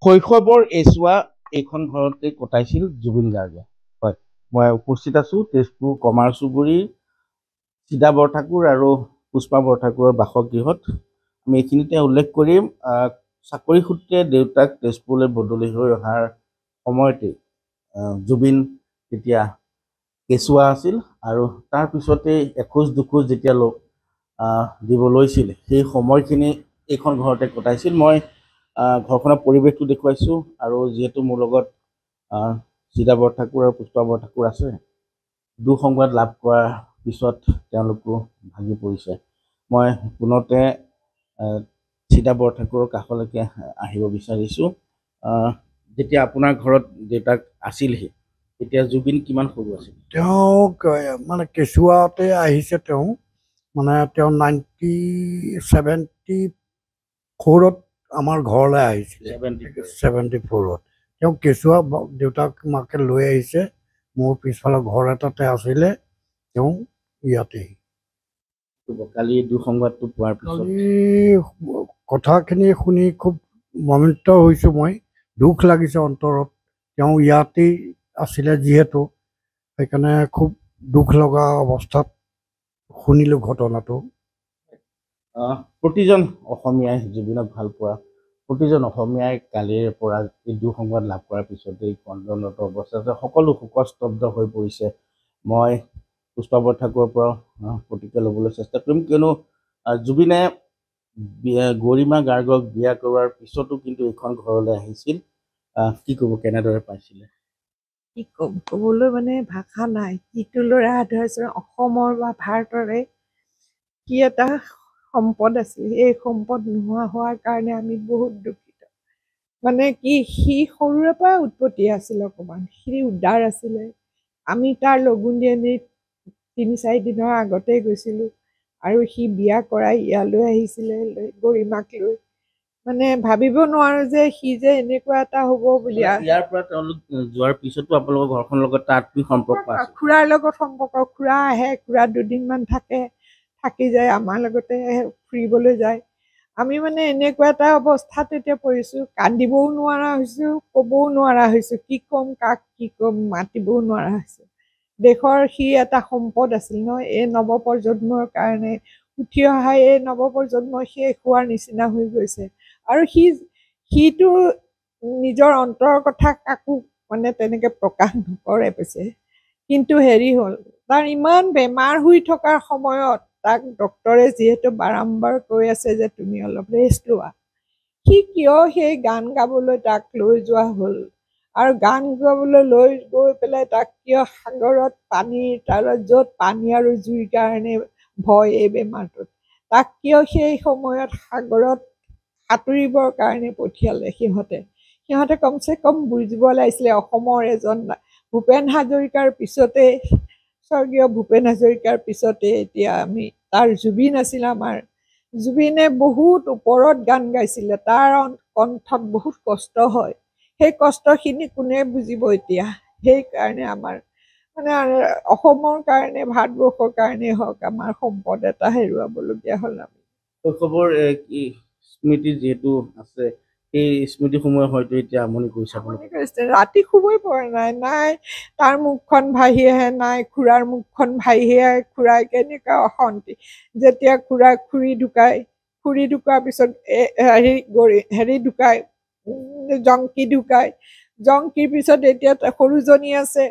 শৈশৱৰ এছোৱা এইখন ঘৰতে কটাইছিল জুবিন গাৰ্গে। হয়, মই উপস্থিত আছো তেজপুৰ কমাৰ চুবুৰীৰ চিদা বৰঠাকুৰ আৰু পুষ্পা বৰঠাকুৰৰ বাসগৃহত। আমি এইখিনিতে উল্লেখ কৰিম চাকৰি সূত্ৰে দেউতাক তেজপুৰলৈ বদলি হৈ অহাৰ সময়তে জুবিন তেতিয়া কেঁচুৱা আছিল আৰু তাৰ পিছতেই এখোজ দুখোজ যেতিয়া দিব লৈছিল সেই সময়খিনি এইখন ঘৰতে কটাইছিল। মই ঘৰখনৰ পৰিৱেশটো দেখুৱাইছোঁ আৰু যিহেতু মোৰ লগত চিদা বৰঠাকুৰ আৰু পুষ্পা বৰঠাকুৰ আছে, দুঃসংবাদ লাভ কৰাৰ পিছত তেওঁলোকো ভাগি পৰিছে। মই পুনতে চিদা বৰঠাকুৰৰ কাষলৈকে আহিব বিচাৰিছোঁ। যেতিয়া আপোনাৰ ঘৰত দেউতাক আছিলহি তেতিয়া জুবিন কিমান সৰু আছিল? তেওঁক মানে কেঁচুৱাতে আহিছে। তেওঁ 74ত আমাৰ ঘৰলৈ আহিছিলে। 74ত তেওঁ কেঁচুৱা দেউতাক মাকে লৈ আহিছে। মোৰ পিছফালৰ ঘৰ এটাতে আছিলে। তেওঁ ইয়াতেই কালি দুঃসংবাদটো পোৱাৰ পিছত কথাখিনি শুনি খুব মৰ্মান্বিত হৈছোঁ। মই দুখ লাগিছে অন্তৰত। তেওঁ ইয়াতেই আছিলে যিহেতু, সেইকাৰণে খুব দুখ লগা অৱস্থাত শুনিলোঁ ঘটনাটো। প্ৰতিজন অসমীয়াই জুবিনক ভাল পোৱা প্ৰতিজন অসমীয়াই কালিৰ পৰা এই দুঃসংবাদ লাভ কৰাৰ পিছতে এই কন্দনৰত অৱস্থাতে সকলো শোকস্তব্ধ হৈ পৰিছে। মই পুষ্পা বৰঠাকুৰৰ পৰা প্ৰতিক্ৰিয়া ল'বলৈ চেষ্টা কৰিম, কিয়নো জুবিনে গৰিমা গাৰ্গক বিয়া কৰোৱাৰ পিছতো কিন্তু এইখন ঘৰলৈ আহিছিল। কি ক'ব, কেনেদৰে পাইছিলে? কি ক'ম, ক'বলৈ মানে ভাষা নাই। যিটো ল'ৰা ধৰাচোন অসমৰ বা ভাৰতৰে কি এটা সম্পদ আছিল, এই সম্পদ নোহোৱা হোৱাৰ কাৰণে আমি বহুত দুখিত। মানে কি, সি সৰুৰে পৰা উৎপত্তি আছিল, অকণমান সি উদাৰ আছিলে। আমি তাৰ লগুণদিয়নীত ৩-৪ দিনৰ আগতেই গৈছিলোঁ আৰু সি বিয়া কৰাই ইয়ালৈ আহিছিলে গৰিমাক লৈ। মানে ভাবিব নোৱাৰো যে সি যে এনেকুৱা এটা হ'ব বুলি। ইয়াৰ পৰা তেওঁলোক যোৱাৰ পিছতো আপোনালোকৰ ঘৰখনৰ লগত তাৰ আত্মীয় সম্পৰ্ক আছে? খুৰাৰ লগত সম্পৰ্ক। খুৰা আহে, খুৰা দুদিনমান থাকে, থাকি যায়, আমাৰ লগতে ফুৰিবলৈ যায়। আমি মানে এনেকুৱা এটা অৱস্থাত এতিয়া পৰিছোঁ, কান্দিবও নোৱাৰা হৈছোঁ, ক'বও নোৱাৰা হৈছোঁ। কি ক'ম, কাক কি ক'ম, মাতিবও নোৱাৰা হৈছোঁ। দেশৰ সি এটা সম্পদ আছিল ন, এই নৱপ্ৰজন্মৰ কাৰণে উঠি অহা এই নৱপ্ৰজন্ম শেষ হোৱাৰ নিচিনা হৈ গৈছে। আৰু সিটো নিজৰ অন্তৰৰ কথা কাকো মানে তেনেকে প্ৰকাশ নকৰে পিছে। কিন্তু হেৰি হ'ল, তাৰ ইমান বেমাৰ হৈ থকাৰ সময়ত তাক ডক্তৰে যিহেতু বাৰম্বাৰ কৈ আছে যে তুমি অলপ ৰেষ্ট লোৱা, সি কিয় সেই গান গাবলৈ তাক লৈ যোৱা হ'ল আৰু গান গাবলৈ লৈ গৈ পেলাই তাক কিয় সাগৰত পানীৰ তালত, য'ত পানী আৰু জুইৰ কাৰণে ভয় এই বেমাৰটোত, তাক কিয় সেই সময়ত সাগৰত সাঁতুৰিবৰ কাৰণে পঠিয়ালে? সিহঁতে কমচে কম বুজিব লাগিছিলে। অসমৰ এজন ভূপেন হাজৰিকাৰ পিছতে, স্বৰ্গীয় ভূপেন হাজৰিকাৰ পিছতে এতিয়া আমি তাৰ জুবিন আছিল। আমাৰ জুবিনে বহুত ওপৰত গান গাইছিলে, তাৰ কণ্ঠত বহুত কষ্ট হয়। সেই কষ্টখিনি কোনে বুজিব এতিয়া? সেইকাৰণে আমাৰ মানে অসমৰ কাৰণে, ভাৰতবৰ্ষৰ কাৰণেই হওক, আমাৰ সম্পদ এটা হেৰুৱাবলগীয়া হ'ল। আমি শৈশৱৰ স্মৃতি যিহেতু আছে, সেই স্মৃতিসমূহে হয়তো এতিয়া আমনি কৰিছে। ৰাতি শুবই পৰা নাই। তাৰ মুখখন ভাহি আহে, নাই খুৰাৰ মুখখন ভাহি আহে। খুৰাই কেনেকুৱা অশান্তি। যেতিয়া খুৰী ঢুকোৱাৰ পিছত হেৰি ঢুকায়, জংকী ঢুকায়। জংকীৰ পিছত এতিয়া সৰুজনী আছে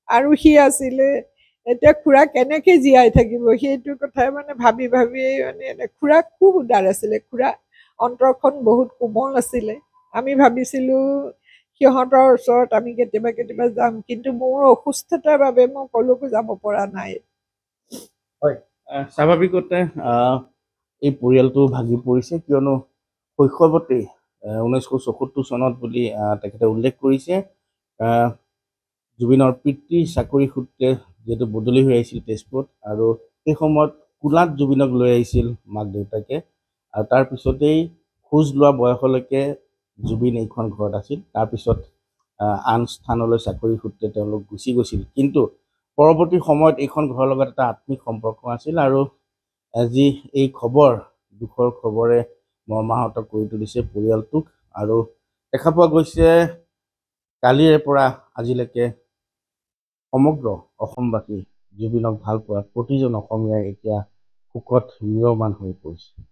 আৰু সি আছিলে। এতিয়া খুৰা কেনেকে জীয়াই থাকিব, সেইটো কথাই মানে ভাবি মানে খুৰা খুব উদাৰ আছিলে। খুৰা অন্তৰখন বহুত কোমল আছিলে। আমি ভাবিছিলোঁ সিহঁতৰ ওচৰত আমি কেতিয়াবা যাম, কিন্তু মোৰ অসুস্থতাৰ বাবে মই কলৈকো যাব পৰা নাই। হয়, স্বাভাৱিকতে এই পৰিয়ালটো ভাগি পৰিছে, কিয়নো শৈশৱতেই 1974 চনত বুলি তেখেতে উল্লেখ কৰিছে, জুবিনৰ পিতৃ চাকৰি সূত্ৰে যিহেতু বদলি হৈ আহিছিল তেজপুৰত, আৰু সেই সময়ত কোলাত জুবিনক লৈ আহিছিল মাক দেউতাকে, আৰু তাৰপিছতেই খোজ লোৱা বয়সলৈকে জুবিন এইখন ঘৰত আছিল। তাৰপিছত আন স্থানলৈ চাকৰি সূত্ৰে তেওঁলোক গুচি গৈছিল। কিন্তু পৰৱৰ্তী সময়ত এইখন ঘৰৰ লগত এটা আত্মিক সম্পৰ্ক আছিল, আৰু আজি এই দুখৰ খবৰে মৰ্মাহত কৰি তুলিছে পৰিয়ালটোক। আৰু দেখা পোৱা গৈছে কালিৰে পৰা আজিলৈকে সমগ্ৰ অসমবাসী জুবিনক ভাল পোৱা প্ৰতিজন অসমীয়াই এতিয়া শোকত ম্ৰিয়মান হৈ পৰিছে।